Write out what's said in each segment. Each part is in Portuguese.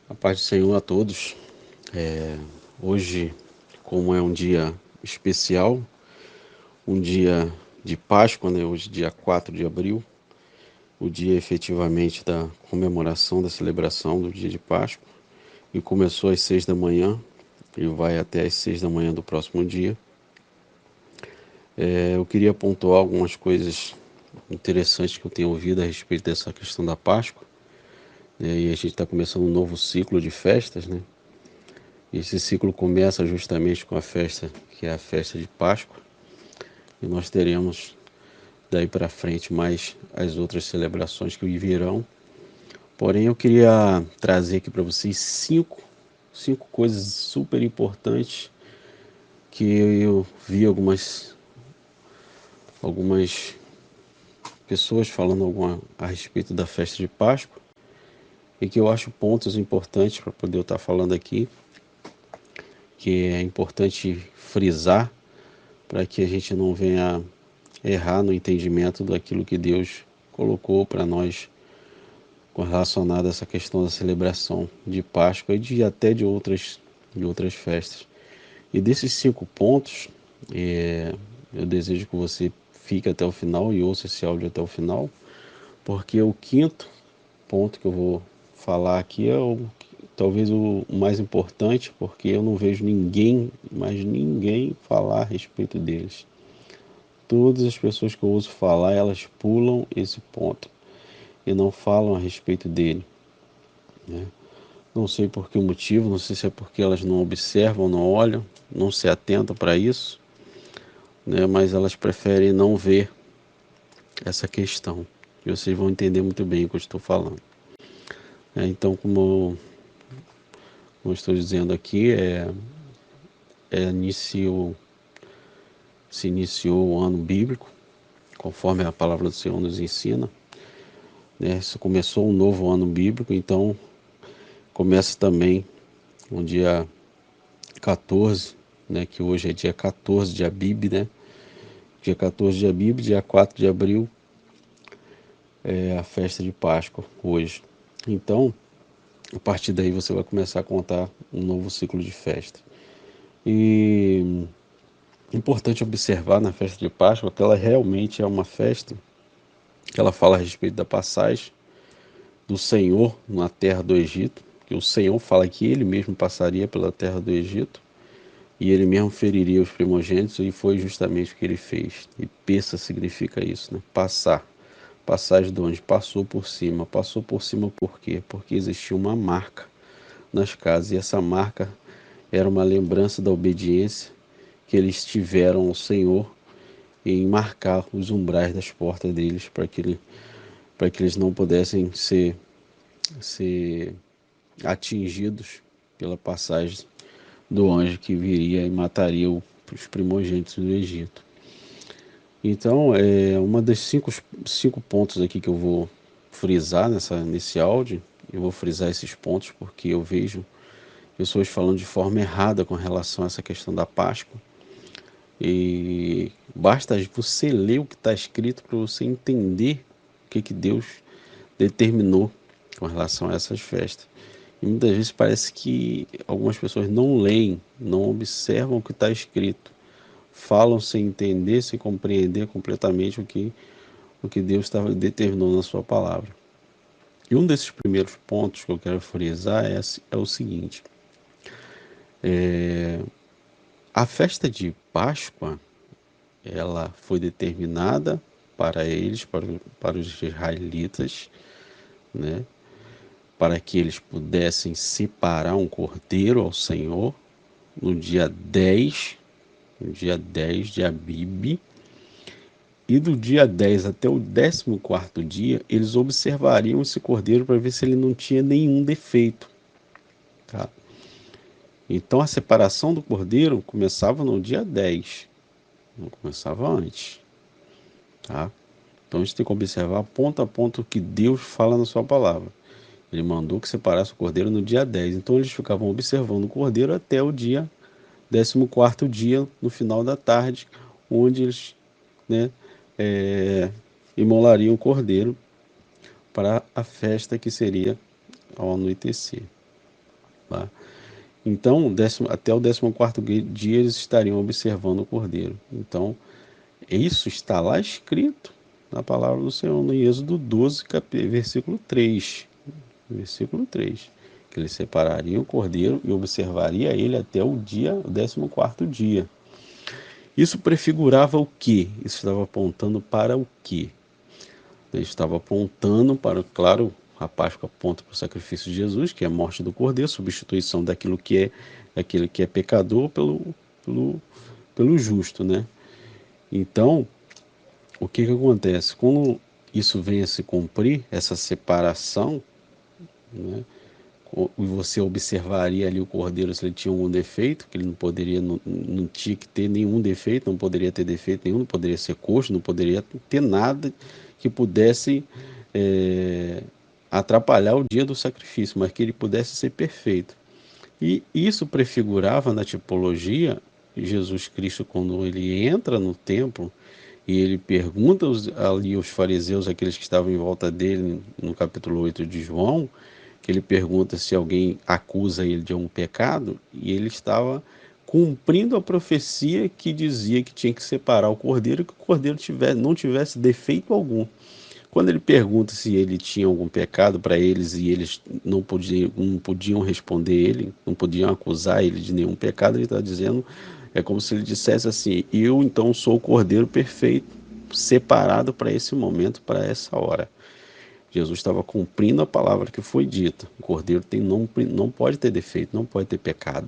A paz do Senhor a todos. Hoje, como é um dia especial, um dia de Páscoa, né? Hoje, dia 4 de abril, o dia efetivamente da comemoração, da celebração do dia de Páscoa, e começou às 6 da manhã e vai até às 6 da manhã do próximo dia. Eu queria pontuar algumas coisas interessantes que eu tenho ouvido a respeito dessa questão da Páscoa, né? E a gente está começando um novo ciclo de festas, né? Esse ciclo começa justamente com a festa, que é a festa de Páscoa, e nós teremos daí para frente mais as outras celebrações que virão. Porém, eu queria trazer aqui para vocês cinco coisas super importantes que eu vi algumas pessoas falando a respeito da festa de Páscoa e que eu acho pontos importantes para poder eu estar falando aqui, que é importante frisar para que a gente não venha errar no entendimento daquilo que Deus colocou para nós com relacionado a essa questão da celebração de Páscoa e até de outras festas. E desses 5 pontos, eu desejo que você fique até o final e ouça esse áudio até o final, porque o quinto ponto que eu vou falar aqui é talvez o mais importante, porque eu não vejo ninguém, mas ninguém falar a respeito deles. Todas as pessoas que eu ouço falar, elas pulam esse ponto e não falam a respeito dele, né? Não sei por que motivo, não sei se é porque elas não observam, não olham, não se atentam para isso, né? Mas elas preferem não ver essa questão. E vocês vão entender muito bem o que eu estou falando. Então, como eu estou dizendo aqui, se iniciou o ano bíblico, conforme a palavra do Senhor nos ensina, né? Se começou um novo ano bíblico, então começa também um dia 14, né, que hoje é dia 14 de Abib, né? Dia 14 de Abib, dia 4 de abril é a festa de Páscoa hoje. Então, a partir daí você vai começar a contar um novo ciclo de festa. E é importante observar na festa de Páscoa que ela realmente é uma festa que ela fala a respeito da passagem do Senhor na terra do Egito, que o Senhor fala que ele mesmo passaria pela terra do Egito e ele mesmo feriria os primogênitos, e foi justamente o que ele fez. E peça significa isso, né? Passar. Passagem de onde? Passou por cima. Passou por cima por quê? Porque existia uma marca nas casas, e essa marca era uma lembrança da obediência que eles tiveram ao Senhor em marcar os umbrais das portas deles para que eles não pudessem ser atingidos pela passagem do anjo que viria e mataria os primogênitos do Egito. Então, uma das cinco pontos aqui que eu vou frisar nesse áudio, eu vou frisar esses pontos porque eu vejo pessoas falando de forma errada com relação a essa questão da Páscoa. E basta você ler o que está escrito para você entender o que Deus determinou com relação a essas festas. E muitas vezes parece que algumas pessoas não leem, não observam o que está escrito, falam sem entender, sem compreender completamente o que Deus determinou na sua palavra. E um desses primeiros pontos que eu quero frisar é o seguinte: a festa de Páscoa, ela foi determinada para eles, para os israelitas, né? Para que eles pudessem separar um cordeiro ao Senhor no dia 10 de Abib, e do dia 10 até o 14º dia, eles observariam esse cordeiro para ver se ele não tinha nenhum defeito, tá? Então a separação do cordeiro começava no dia 10, não começava antes, tá? Então a gente tem que observar ponto a ponto o que Deus fala na sua palavra. Ele mandou que separasse o cordeiro no dia 10. Então eles ficavam observando o cordeiro até o dia 14º dia, no final da tarde, onde eles, né, imolariam o cordeiro para a festa que seria ao anoitecer. tá? Então, até o 14º dia eles estariam observando o cordeiro. Então, isso está lá escrito na palavra do Senhor, no Êxodo 12, versículo 3. Versículo 3. Que eles separariam o cordeiro e observaria ele até o 14º dia. Isso prefigurava o quê? Isso estava apontando para o quê? Ele estava apontando para, claro, a Páscoa aponta para o sacrifício de Jesus, que é a morte do cordeiro, substituição daquilo que é aquele que é pecador pelo justo, né? Então, o que acontece? Quando isso vem a se cumprir, essa separação, né? E você observaria ali o cordeiro se ele tinha algum defeito, que ele não poderia, não tinha que ter nenhum defeito, não poderia ter defeito nenhum, não poderia ser coxo, não poderia ter nada que pudesse atrapalhar o dia do sacrifício, mas que ele pudesse ser perfeito. E isso prefigurava na tipologia Jesus Cristo quando ele entra no templo e ele pergunta ali aos fariseus, aqueles que estavam em volta dele, no capítulo 8 de João, que ele pergunta se alguém acusa ele de algum pecado, e ele estava cumprindo a profecia que dizia que tinha que separar o cordeiro e que o cordeiro não tivesse defeito algum. Quando ele pergunta se ele tinha algum pecado para eles e eles não podiam responder ele, não podiam acusar ele de nenhum pecado, ele está dizendo, é como se ele dissesse assim: eu então sou o cordeiro perfeito, separado para esse momento, para essa hora. Jesus estava cumprindo a palavra que foi dita. O cordeiro não pode ter defeito, não pode ter pecado.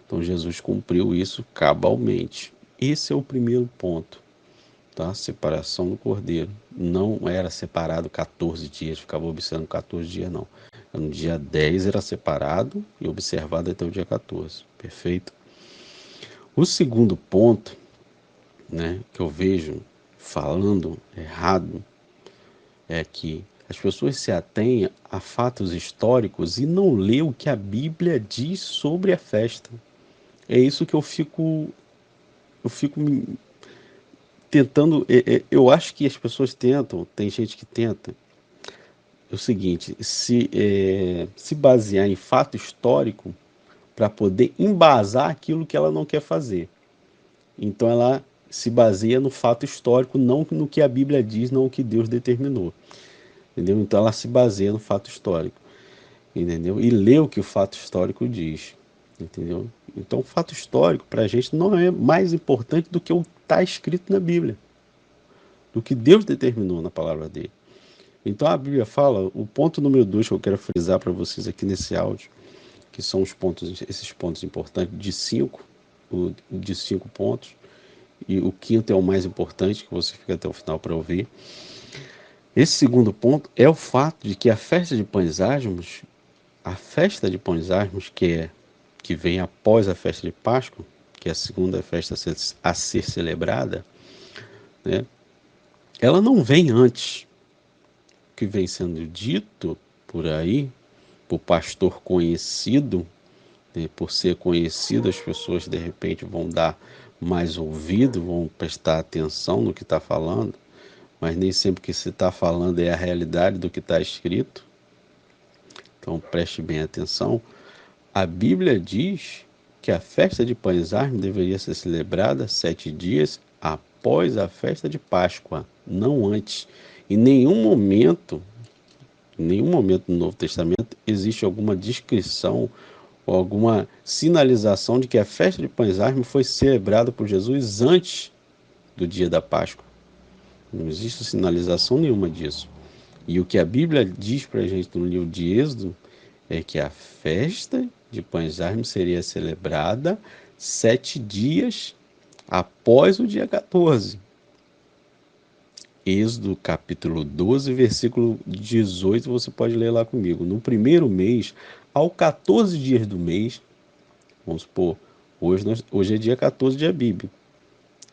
Então Jesus cumpriu isso cabalmente. Esse é o primeiro ponto, tá? Separação do cordeiro. Não era separado 14 dias, ficava observando 14 dias, não. No dia 10 era separado e observado até o dia 14. Perfeito? O segundo ponto, né, que eu vejo falando errado é que as pessoas se atêm a fatos históricos e não lê o que a Bíblia diz sobre a festa. É isso que eu fico tentando. Eu acho que as pessoas tentam, tem gente que tenta. É o seguinte: se basear em fato histórico para poder embasar aquilo que ela não quer fazer. Então ela se baseia no fato histórico, não no que a Bíblia diz, não o que Deus determinou. Entendeu? Então ela se baseia no fato histórico. Entendeu? E lê o que o fato histórico diz. Entendeu? Então o fato histórico para a gente não é mais importante do que o que está escrito na Bíblia, do que Deus determinou na palavra dele. Então a Bíblia fala, o ponto número 2 que eu quero frisar para vocês aqui nesse áudio, que são esses pontos importantes de 5 pontos, e o quinto é o mais importante, que você fica até o final para ouvir. Esse segundo ponto é o fato de que a festa de pães ázimos, que vem após a festa de Páscoa, que é a segunda festa a ser celebrada, né, ela não vem antes. O que vem sendo dito por aí, por pastor conhecido, né, por ser conhecido, as pessoas de repente vão dar mais ouvido, vão prestar atenção no que está falando, mas nem sempre o que se está falando é a realidade do que está escrito. Então preste bem atenção. A Bíblia diz que a festa de pães ázimos deveria ser celebrada 7 dias após a festa de Páscoa, não antes. Em nenhum momento no Novo Testamento existe alguma descrição ou alguma sinalização de que a festa de pães ázimos foi celebrada por Jesus antes do dia da Páscoa. Não existe sinalização nenhuma disso. E o que a Bíblia diz para a gente no livro de Êxodo é que a festa de pães ázimos seria celebrada 7 dias após o dia 14. Êxodo capítulo 12, versículo 18, você pode ler lá comigo. No primeiro mês, ao 14 dias do mês, vamos supor, hoje é dia 14 de Abíb,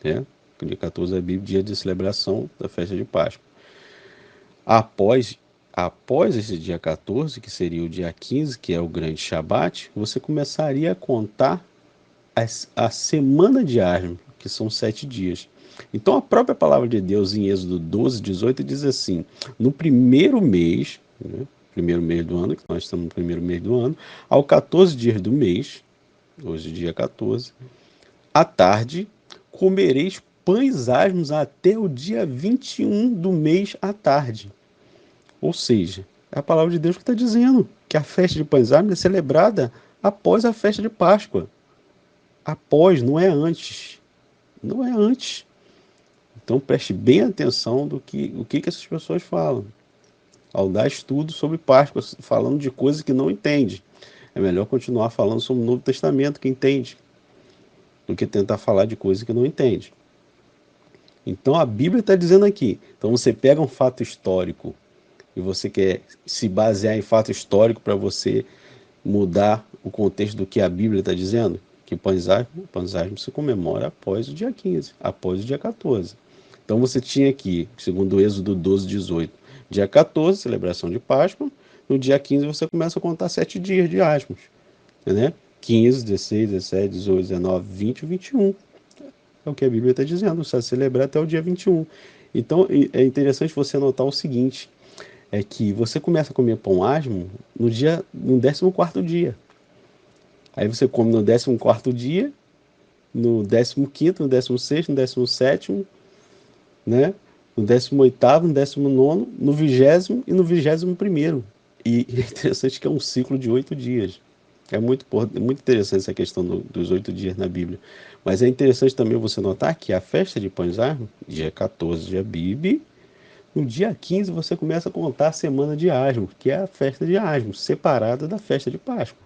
né? Dia 14 de Abíb, dia de celebração da festa de Páscoa. Após esse dia 14, que seria o dia 15, que é o grande Shabat, você começaria a contar a semana de Ázimos, que são 7 dias. Então a própria palavra de Deus em Êxodo 12, 18 diz assim: no primeiro mês, né, primeiro mês do ano, que nós estamos no primeiro mês do ano, ao 14 dias do mês, hoje dia 14, à tarde, comereis pães asmos até o dia 21 do mês à tarde. Ou seja, é a palavra de Deus que está dizendo que a festa de pães asmos é celebrada após a festa de Páscoa. Após, não é antes. Não é antes. Então preste bem atenção do que essas pessoas falam. Ao dar estudo sobre Páscoa, falando de coisas que não entende. É melhor continuar falando sobre o Novo Testamento que entende, do que tentar falar de coisas que não entende. Então a Bíblia está dizendo aqui. Então você pega um fato histórico e você quer se basear em fato histórico para você mudar o contexto do que a Bíblia está dizendo, que pães asmos se comemora após o dia 15, após o dia 14. Então você tinha aqui, segundo o Êxodo 12, 18, dia 14, celebração de Páscoa, no dia 15 você começa a contar 7 dias de asmos, né? 15, 16, 17, 18, 19, 20 e 21. É o que a Bíblia está dizendo, você vai celebrar até o dia 21. Então é interessante você notar o seguinte, é que você começa a comer pão asmo no 14º dia. Aí você come no 14º dia, no 15º, no 16º, no 17º, né? No 18º, no 19º, no 20º e no 21º. E é interessante que é um ciclo de 8 dias. É muito interessante essa questão dos 8 dias na Bíblia. Mas é interessante também você notar que a festa de pães asmos, dia 14 de Abib, no dia 15 você começa a contar a semana de Asmos, que é a festa de Asmos, separada da festa de Páscoa.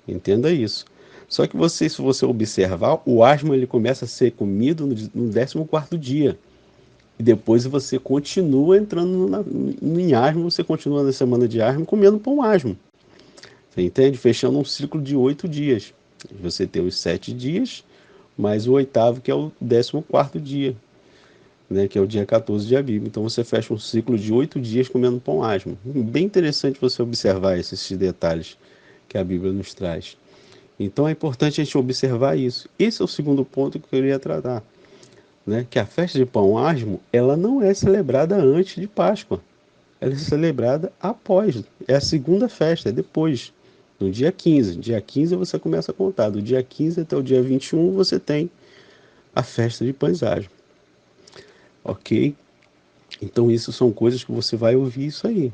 Entenda isso. Só que se você observar, o asmo ele começa a ser comido no 14º dia. E depois você continua entrando em asmo, você continua na semana de asmo comendo pão asmo. Você entende? Fechando um ciclo de 8 dias. Você tem os 7 dias, mais o 8º, que é o 14º dia, né, que é o dia 14 de Abib. Então você fecha um ciclo de 8 dias comendo pão asmo. Bem interessante você observar esses detalhes que a Bíblia nos traz. Então é importante a gente observar isso. Esse é o segundo ponto que eu queria tratar, né? Que a festa de pão asmo, ela não é celebrada antes de Páscoa. Ela é celebrada após. É a segunda festa, é depois, no dia 15. Dia 15 você começa a contar. Do dia 15 até o dia 21 você tem a festa de pães asmos. Ok? Então isso são coisas que você vai ouvir isso aí.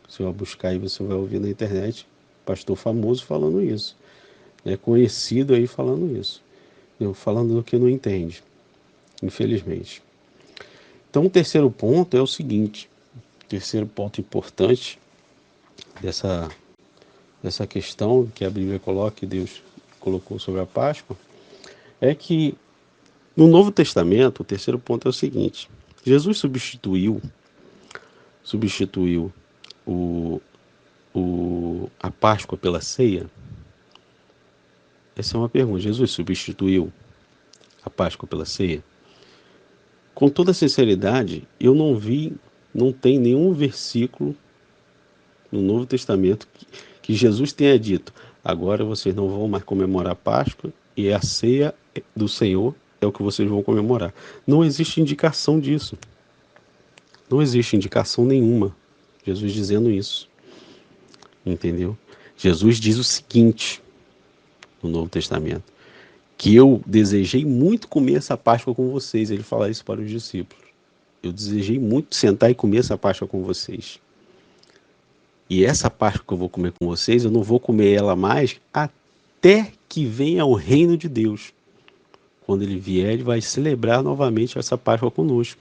Você vai buscar aí, você vai ouvir na internet pastor famoso falando isso. Conhecido aí falando isso. Falando do que não entende, infelizmente. Então o terceiro ponto é o seguinte. O terceiro ponto importante dessa questão que a Bíblia coloca, que Deus colocou sobre a Páscoa, é que no Novo Testamento, o terceiro ponto é o seguinte. Jesus substituiu a Páscoa pela ceia? Essa é uma pergunta. Jesus substituiu a Páscoa pela ceia? Com toda sinceridade, eu não tem nenhum versículo no Novo Testamento que Jesus tenha dito: agora vocês não vão mais comemorar a Páscoa e a ceia do Senhor é o que vocês vão comemorar. Não existe indicação disso. Não existe indicação nenhuma Jesus dizendo isso. Entendeu? Jesus diz o seguinte no Novo Testamento: que eu desejei muito comer essa Páscoa com vocês. Ele fala isso para os discípulos. Eu desejei muito sentar e comer essa Páscoa com vocês. E essa Páscoa que eu vou comer com vocês, eu não vou comer ela mais até que venha o reino de Deus. Quando ele vier, ele vai celebrar novamente essa Páscoa conosco.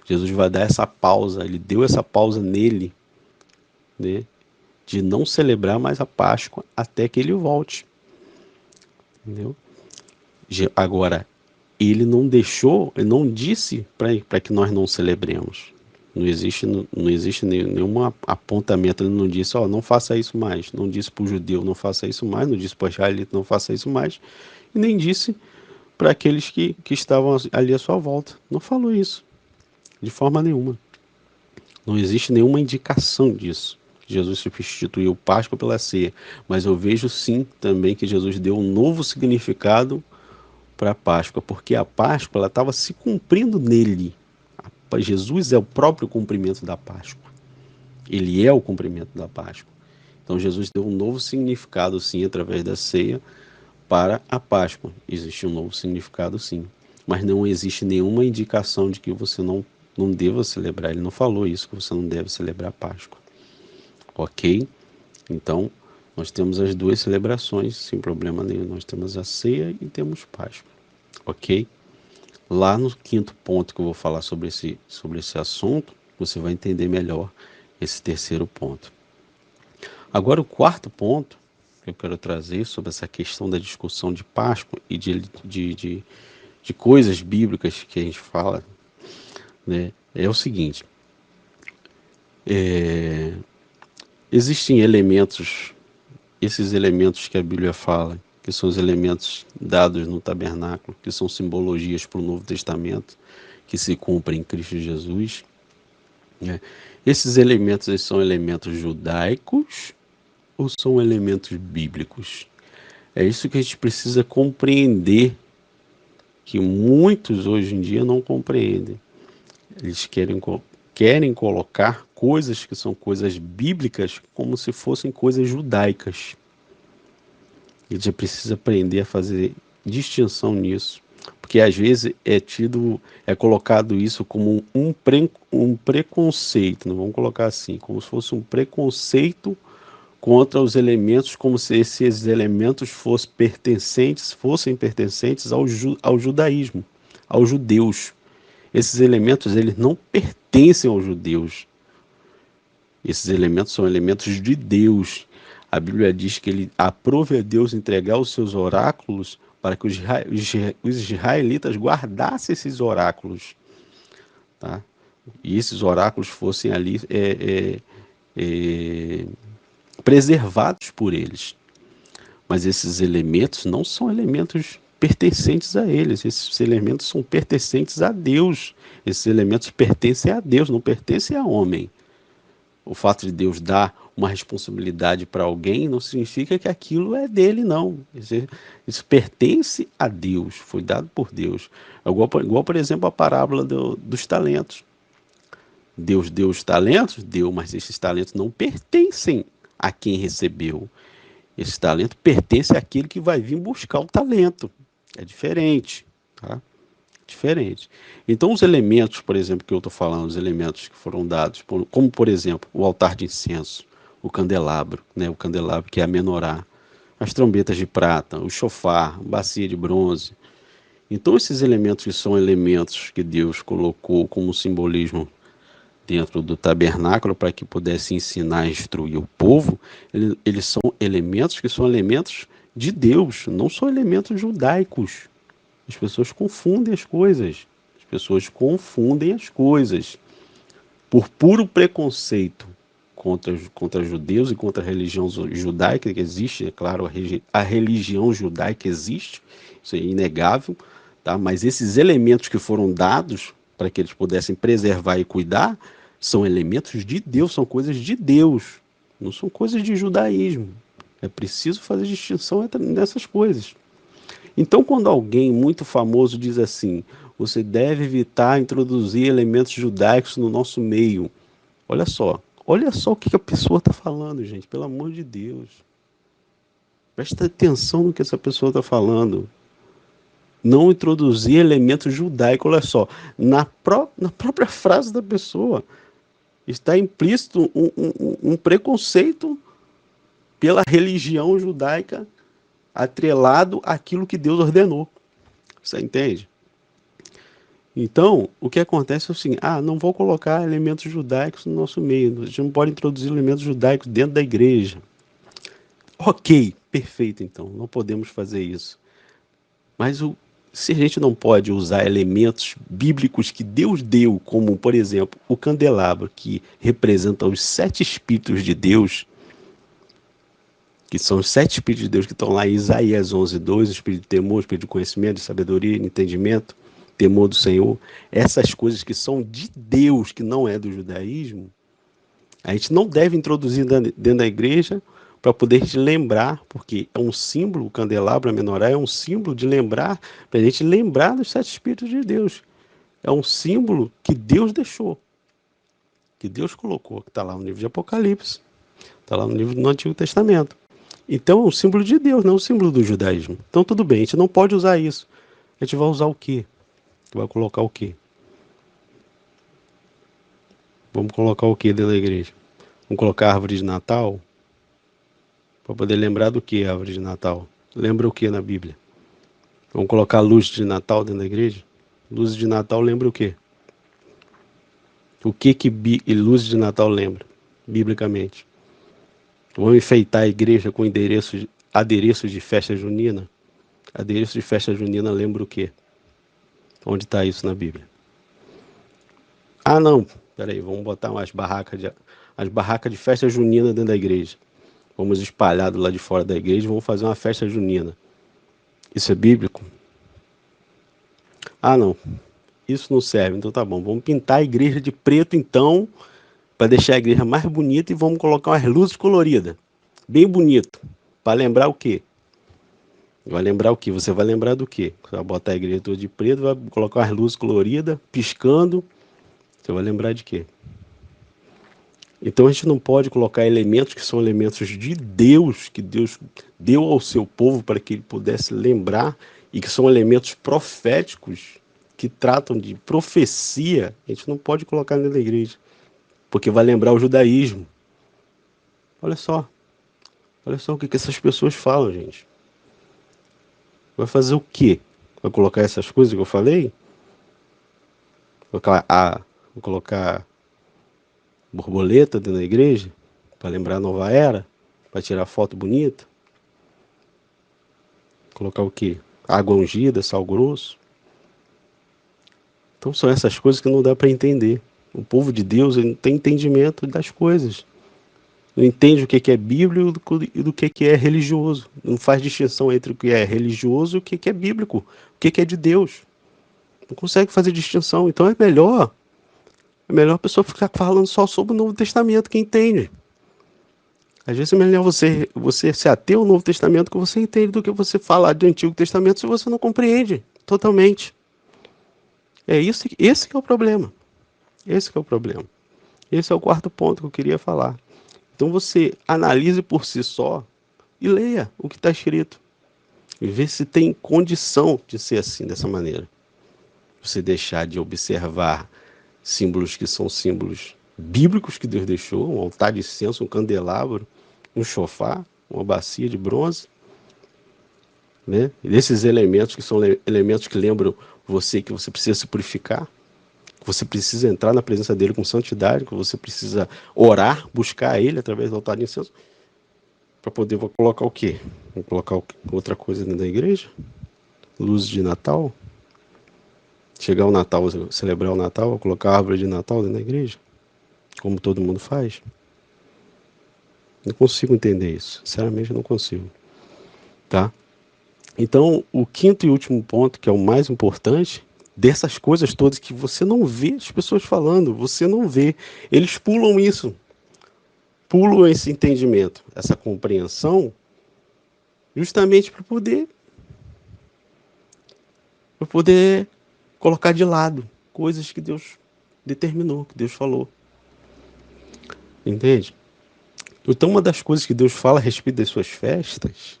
Jesus vai dar essa pausa, ele deu essa pausa nele, né, de não celebrar mais a Páscoa até que ele volte. Entendeu? Agora, ele não deixou, ele não disse para que nós não celebremos. Não existe nenhum apontamento. Ele não disse, não faça isso mais. Não disse para o judeu, não faça isso mais. Não disse para o israelita, não faça isso mais. E nem disse para aqueles que estavam ali à sua volta. Não falou isso, de forma nenhuma. Não existe nenhuma indicação disso. Jesus substituiu Páscoa pela ceia. Mas eu vejo sim também que Jesus deu um novo significado para a Páscoa, porque a Páscoa ela estava se cumprindo nele. Jesus é o próprio cumprimento da Páscoa. Ele é o cumprimento da Páscoa. Então Jesus deu um novo significado, sim, através da ceia para a Páscoa. Existe um novo significado, sim. Mas não existe nenhuma indicação de que você não deva celebrar. Ele não falou isso, que você não deve celebrar a Páscoa. Ok? Então, nós temos as duas celebrações, sem problema nenhum. Nós temos a ceia e temos Páscoa. Ok? Lá no quinto ponto que eu vou falar sobre esse assunto, você vai entender melhor esse terceiro ponto. Agora, o quarto ponto que eu quero trazer sobre essa questão da discussão de Páscoa e de coisas bíblicas que a gente fala, né, é o seguinte: existem elementos, esses elementos que a Bíblia fala, que são os elementos dados no tabernáculo, que são simbologias para o Novo Testamento, que se cumprem em Cristo Jesus, né? Esses elementos, eles são elementos judaicos ou são elementos bíblicos? É isso que a gente precisa compreender, que muitos hoje em dia não compreendem. Eles querem colocar coisas que são coisas bíblicas como se fossem coisas judaicas. Ele já precisa aprender a fazer distinção nisso, porque às vezes é colocado isso como um preconceito, não vamos colocar assim, como se fosse um preconceito contra os elementos, como se esses elementos fossem pertencentes ao judaísmo, aos judeus. Esses elementos, eles não pertencem aos judeus. Esses elementos são elementos de Deus. A Bíblia diz que ele aprove a Deus entregar os seus oráculos para que os israelitas guardassem esses oráculos, tá? E esses oráculos fossem ali preservados por eles. Mas esses elementos não são elementos pertencentes a eles. Esses elementos são pertencentes a Deus. Esses elementos pertencem a Deus, não pertencem a homem. O fato de Deus dar uma responsabilidade para alguém não significa que aquilo é dele, não. Isso pertence a Deus, foi dado por Deus. Igual por exemplo, a parábola dos talentos. Deus deu os talentos? Deu, mas esses talentos não pertencem a quem recebeu. Esse talento pertence àquele que vai vir buscar o talento. É diferente, tá? Diferente. Então, os elementos, por exemplo, que eu estou falando, os elementos que foram dados, como, por exemplo, o altar de incenso, o candelabro, né? O candelabro que é a menorá, as trombetas de prata, o chofar, a bacia de bronze. Então, esses elementos que são elementos que Deus colocou como simbolismo dentro do tabernáculo para que pudesse ensinar e instruir o povo, eles são elementos que são elementos de Deus, não são elementos judaicos. As pessoas confundem as coisas. As pessoas confundem as coisas. Por puro preconceito contra judeus e contra a religião judaica que existe, é claro, a religião judaica existe, isso é inegável, tá? Mas esses elementos que foram dados para que eles pudessem preservar e cuidar, são elementos de Deus, são coisas de Deus, não são coisas de judaísmo. É preciso fazer distinção nessas coisas. Então, quando alguém muito famoso diz assim, você deve evitar introduzir elementos judaicos no nosso meio, olha só o que a pessoa está falando, gente, pelo amor de Deus. Presta atenção no que essa pessoa está falando. Não introduzir elementos judaicos, olha só, na própria frase da pessoa está implícito um preconceito pela religião judaica atrelado àquilo que Deus ordenou. Você entende? Então, o que acontece é o seguinte, não vou colocar elementos judaicos no nosso meio, a gente não pode introduzir elementos judaicos dentro da igreja. Ok, perfeito então, não podemos fazer isso. Mas se a gente não pode usar elementos bíblicos que Deus deu, como, por exemplo, o candelabro, que representa os 7 Espíritos de Deus, que são os 7 Espíritos de Deus que estão lá em Isaías 11:2, o Espírito de temor, o Espírito de conhecimento, de sabedoria, de entendimento, temor do Senhor, essas coisas que são de Deus, que não é do judaísmo, a gente não deve introduzir dentro da igreja para poder lembrar, porque é um símbolo, o candelabro, a menorá, é um símbolo de lembrar, para a gente lembrar dos 7 Espíritos de Deus. É um símbolo que Deus deixou, que Deus colocou, que está lá no livro de Apocalipse, está lá no livro do Antigo Testamento. Então é um símbolo de Deus, não é um símbolo do judaísmo. Então tudo bem, a gente não pode usar isso. A gente vai usar o quê? Vai colocar o quê? Vamos colocar o quê dentro da igreja? Vamos colocar árvore de Natal? Para poder lembrar do que a árvore de Natal? Lembra o que na Bíblia? Vamos colocar luz de Natal dentro da igreja? Luz de Natal lembra o quê? O que luz de Natal lembra, biblicamente? Vamos enfeitar a igreja com adereços de festa junina? Adereço de festa junina lembra o quê? Onde está isso na Bíblia? Ah, não. Peraí, vamos botar as barracas de festa junina dentro da igreja. Vamos espalhar do lado de fora da igreja e vamos fazer uma festa junina. Isso é bíblico? Ah, não. Isso não serve. Então tá bom. Vamos pintar a igreja de preto, então, para deixar a igreja mais bonita e vamos colocar umas luzes coloridas. Bem bonito. Para lembrar o quê? Vai lembrar o quê? Você vai lembrar do quê? Você vai botar a igreja toda de preto, vai colocar umas luzes coloridas, piscando. Você vai lembrar de quê? Então a gente não pode colocar elementos que são elementos de Deus, que Deus deu ao seu povo para que ele pudesse lembrar, e que são elementos proféticos, que tratam de profecia. A gente não pode colocar dentro da igreja, porque vai lembrar o judaísmo. Olha só o que essas pessoas falam, gente. Vai fazer o quê? Vai colocar essas coisas que eu falei? Vou colocar borboleta dentro da igreja, para lembrar a nova era, para tirar foto bonita. Colocar o quê? Água ungida, sal grosso. Então são essas coisas que não dá para entender. O povo de Deus, ele não tem entendimento das coisas. Não entende o que é bíblico e do que é religioso. Não faz distinção entre o que é religioso e o que é bíblico. O que é de Deus. Não consegue fazer distinção. Então é melhor a pessoa ficar falando só sobre o Novo Testamento, que entende. Às vezes é melhor você se ater ao Novo Testamento, que você entende, do que você falar do Antigo Testamento se você não compreende totalmente. Esse que é o problema. Esse que é o problema. Esse é o quarto ponto que eu queria falar. Então você analise por si só e leia o que está escrito. E vê se tem condição de ser assim, dessa maneira. Você deixar de observar símbolos que são símbolos bíblicos que Deus deixou, um altar de incenso, um candelabro, um chofar, uma bacia de bronze, né? E esses elementos que são elementos que lembram você que você precisa se purificar, que você precisa entrar na presença dele com santidade, que você precisa orar, buscar ele através do altar de incenso, para poder colocar o quê? Vou colocar outra coisa dentro da igreja? Luz de Natal? Chegar o Natal, celebrar o Natal, vou colocar a árvore de Natal dentro da igreja? Como todo mundo faz? Não consigo entender isso. Sinceramente, eu não consigo. Tá? Então, o quinto e último ponto, que é o mais importante, dessas coisas todas que você não vê as pessoas falando, você não vê. Eles pulam isso. Pulam esse entendimento, essa compreensão, justamente para poder colocar de lado coisas que Deus determinou, que Deus falou. Entende? Então, uma das coisas que Deus fala a respeito das suas festas,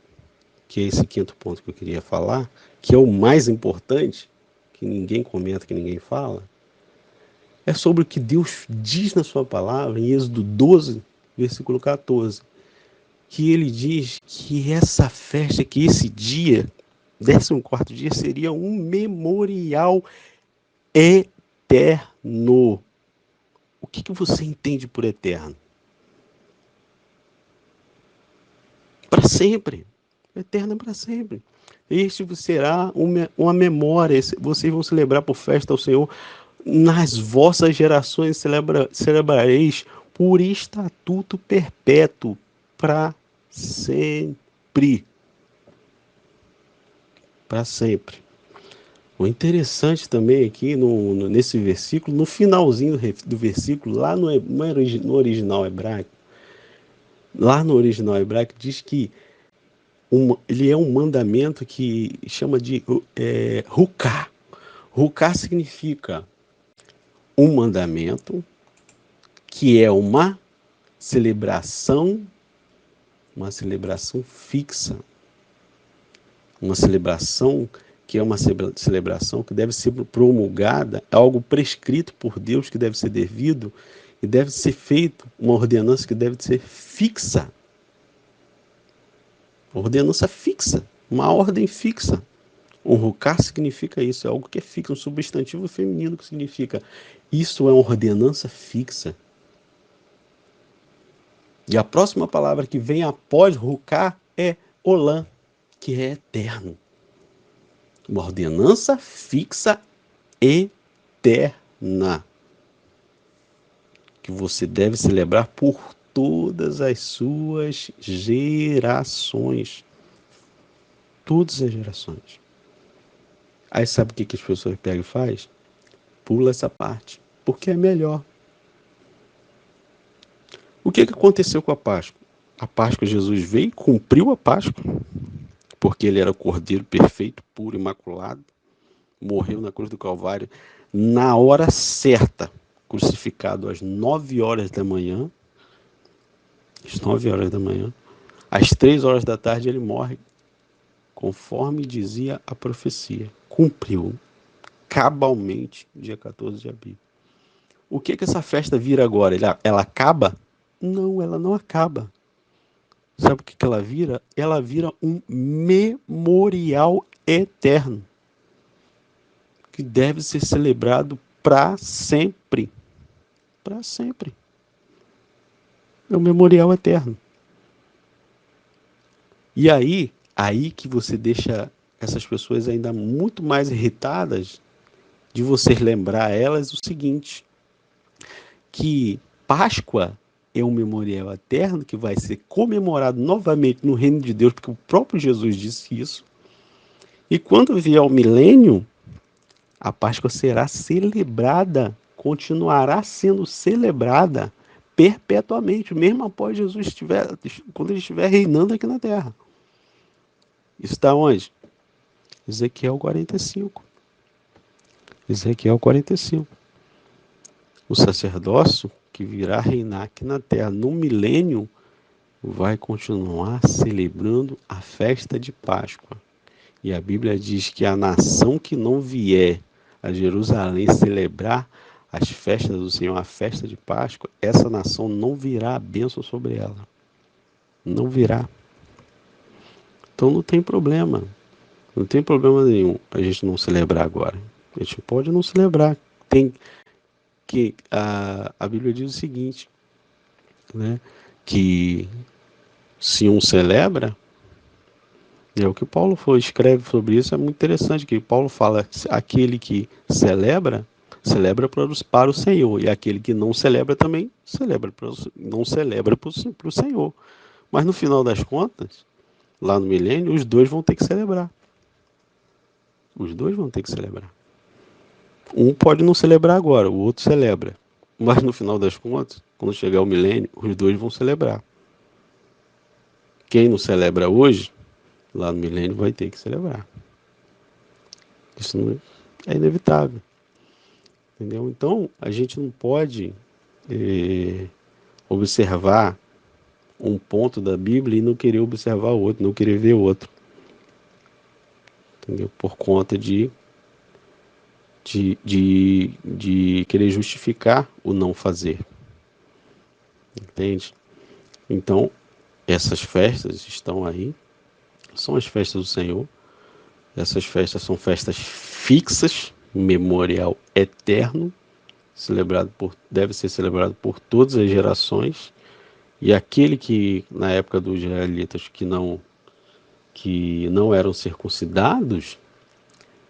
que é esse quinto ponto que eu queria falar, que é o mais importante, que ninguém comenta, que ninguém fala, é sobre o que Deus diz na sua palavra, em Êxodo 12, versículo 14, que ele diz que essa festa, que esse dia, 14º dia, seria um memorial eterno. O que você entende por eterno? Para sempre. Eterno é para sempre. Este será uma memória. Vocês vão celebrar por festa ao Senhor. Nas vossas gerações celebrareis por estatuto perpétuo, para sempre. Para sempre. O interessante também aqui nesse versículo, no finalzinho do versículo, lá no original hebraico, diz que ele é um mandamento que chama de Ruká. Ruká significa um mandamento que é uma celebração fixa, uma celebração que é uma celebração que deve ser promulgada, é algo prescrito por Deus que deve ser devido e deve ser feito, uma ordenança que deve ser fixa. Ordenança fixa, uma ordem fixa. Honrucar significa isso, é algo que é fixo, um substantivo feminino que significa isso é uma ordenança fixa. E a próxima palavra que vem após rucar é olã, que é eterno. Uma ordenança fixa eterna, que você deve celebrar por todas as suas gerações. Todas as gerações. Aí sabe o que as pessoas pegam e fazem? Pula essa parte, porque é melhor. O que aconteceu com a Páscoa? A Páscoa, Jesus veio e cumpriu a Páscoa, porque ele era o Cordeiro perfeito, puro, imaculado, morreu na cruz do Calvário na hora certa, crucificado às 9 horas da manhã, às 9 horas da manhã, às 3 horas da tarde ele morre, conforme dizia a profecia. Cumpriu cabalmente, dia 14 de abril. O que essa festa vira agora? Ela acaba? Não, ela não acaba. Sabe o que ela vira? Ela vira um memorial eterno, que deve ser celebrado para sempre. Para sempre. É um memorial eterno. E aí que você deixa essas pessoas ainda muito mais irritadas de você lembrar elas o seguinte, que Páscoa é um memorial eterno que vai ser comemorado novamente no reino de Deus, porque o próprio Jesus disse isso. E quando vier o milênio, a Páscoa será celebrada, continuará sendo celebrada perpetuamente, mesmo após Jesus quando ele estiver reinando aqui na terra. Isso está onde? Ezequiel 45. Ezequiel 45. O sacerdócio que virá reinar aqui na terra no milênio vai continuar celebrando a festa de Páscoa. E a Bíblia diz que a nação que não vier a Jerusalém celebrar as festas do Senhor, a festa de Páscoa, essa nação não virá a bênção sobre ela. Não virá. Então não tem problema. Não tem problema nenhum a gente não celebrar agora. A gente pode não celebrar. Tem que a Bíblia diz o seguinte, né? Que se um celebra, é o que Paulo escreve sobre isso, é muito interessante, que Paulo fala que aquele que celebra para o Senhor, e aquele que não celebra também não celebra para o Senhor. Mas no final das contas, lá no milênio, os dois vão ter que celebrar. Os dois vão ter que celebrar. Um pode não celebrar agora, o outro celebra. Mas no final das contas, quando chegar o milênio, os dois vão celebrar. Quem não celebra hoje, lá no milênio vai ter que celebrar. Isso não é inevitável. Entendeu? Então, a gente não pode observar um ponto da Bíblia e não querer observar outro, não querer ver outro. Entendeu? Por conta de querer justificar o não fazer. Entende? Então, essas festas estão aí, são as festas do Senhor. Essas festas são festas fixas, memorial eterno, deve ser celebrado por todas as gerações. E aquele que, na época dos israelitas, que não eram circuncidados,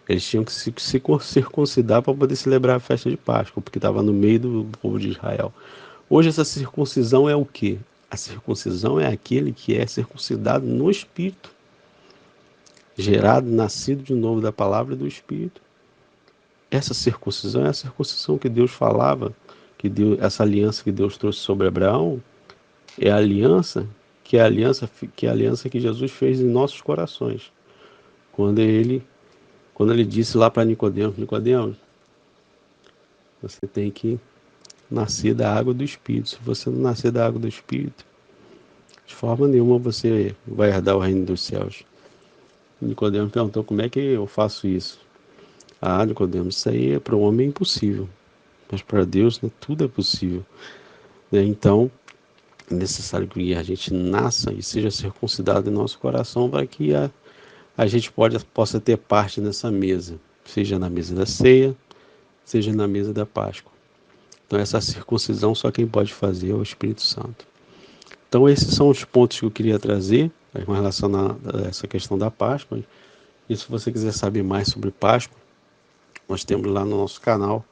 eles tinham que se circuncidar para poder celebrar a festa de Páscoa, porque estava no meio do povo de Israel. Hoje essa circuncisão é o quê? A circuncisão é aquele que é circuncidado no Espírito, gerado, nascido de novo da palavra e do Espírito. Essa circuncisão é a circuncisão que Deus falava, essa aliança que Deus trouxe sobre Abraão, é a aliança que Jesus fez em nossos corações. Quando ele disse lá para Nicodemos, você tem que nascer da água do Espírito. Se você não nascer da água do Espírito, de forma nenhuma você vai herdar o reino dos céus. Nicodemo perguntou: como é que eu faço isso? Ah, Nicodemo, isso aí para o homem é impossível, mas para Deus, né, tudo é possível. Então, é necessário que a gente nasça e seja circuncidado em nosso coração para que a gente possa ter parte nessa mesa, seja na mesa da ceia, seja na mesa da Páscoa. Então, essa circuncisão só quem pode fazer é o Espírito Santo. Então, esses são os pontos que eu queria trazer com relação a essa questão da Páscoa. E se você quiser saber mais sobre Páscoa, nós temos lá no nosso canal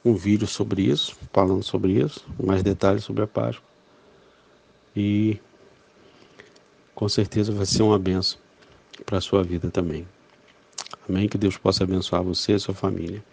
um vídeo sobre isso, falando sobre isso, mais detalhes sobre a Páscoa. E com certeza vai ser uma bênção para a sua vida também. Amém? Que Deus possa abençoar você e a sua família.